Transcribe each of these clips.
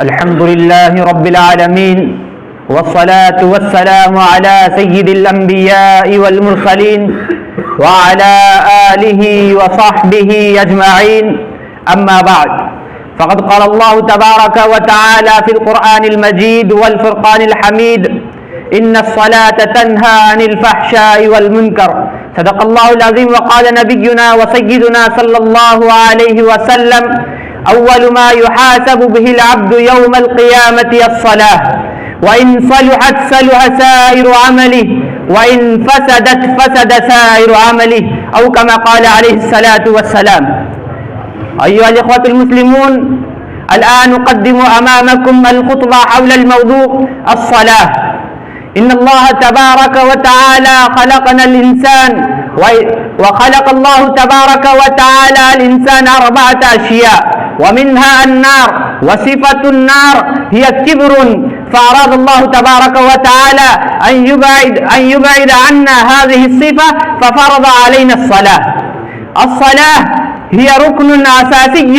الحمد لله رب العالمين، والصلاة والسلام على سيد الأنبياء والمرسلين وعلى آله وصحبه أجمعين. أما بعد، فقد قال الله تبارك وتعالى في القرآن المجيد والفرقان الحميد: إن الصلاة تنهى عن الفحشاء والمنكر. صدق الله العظيم. وقال نبينا وسيدنا صلى الله عليه وسلم: أول ما يحاسب به العبد يوم القيامة الصلاة، وإن صلحت صلح سائر عمله، وإن فسدت فسد سائر عمله، أو كما قال عليه الصلاة والسلام. أيها الإخوة المسلمون، الآن أقدم أمامكم الخطبة حول الموضوع الصلاة. إن الله تبارك وتعالى خلقنا الإنسان، وخلق الله تبارك وتعالى الإنسان 4 أشياء، ومنها النار، وصفة النار هي كبر، فأراد الله تبارك وتعالى أن يبعد عنا هذه الصفة، ففرض علينا الصلاة. الصلاة هي ركن أساسي،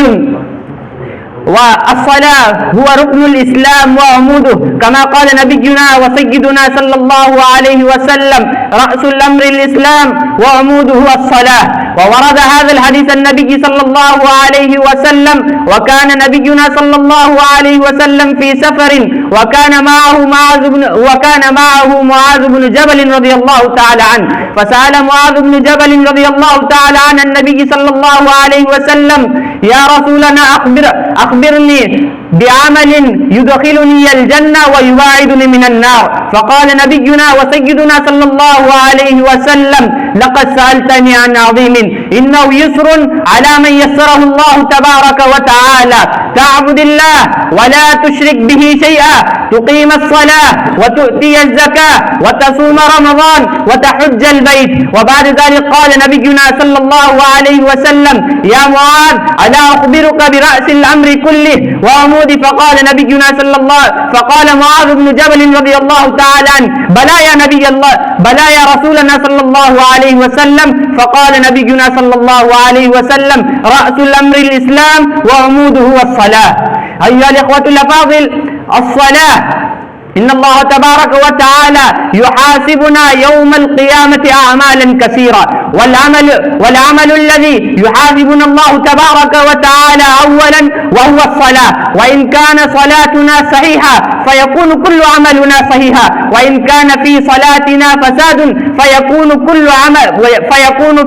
والصلاة هو ركن الإسلام وعموده، كما قال نبينا وسيدنا صلى الله عليه وسلم: رأس الأمر الإسلام وعموده هو الصلاة. وورد هذا الحديث النبي صلى الله عليه وسلم: وكان نبينا صلى الله عليه وسلم في سفر، وكان معه معاذ بن جبل رضي الله تعالى عنه، فسأل معاذ بن جبل رضي الله تعالى عنه النبي صلى الله عليه وسلم: يا رسولنا أخبرني بعمل يدخلني الجنة ويباعدني من النار. فقال نبينا وسيدنا صلى الله عليه وسلم: لقد سألتني عن عظيم، إنه يسر على من يسره الله تبارك وتعالى. تعبد الله ولا تشرك به شيئا، تقيم الصلاة وتؤتي الزكاة وتصوم رمضان وتحج البيت. وبعد ذلك قال نبينا صلى الله عليه وسلم: يا معاذ، ألا أخبرك برأس الأمر كله وعموده؟ فقال معاذ بن جبل رضي الله تعالى عنه: بلى يا نبي الله، بلى يا رسولنا صلى الله عليه وسلم. فقال نبينا صلى الله عليه وسلم: رأس الأمر الإسلام وعموده هو الصلاة. أيها الإخوة الأفاضل، الصلاة، إن الله تبارك وتعالى يحاسبنا يوم القيامة أعمالا كثيرة، والعمل الذي يحاسبنا الله تبارك وتعالى أولا وهو الصلاة. وإن كان صلاتنا صحيحة فيكون كل عملنا صحيحا، وإن كان في صلاتنا فساد فيكون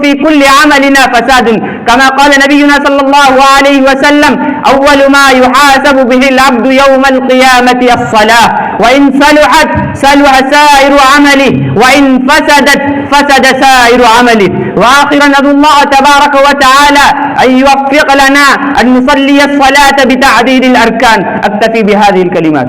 في كل عملنا فساد، كما قال نبينا صلى الله عليه وسلم: أول ما يحاسب به العبد يوم القيامة الصلاة، وإن صلحت صلح سائر عمله، وإن فسدت فسد سائر عمله. وآخرا ندعو الله تبارك وتعالى أن يوفق لنا أن نصلي الصلاة بتعديل الأركان. أكتفي بهذه الكلمات.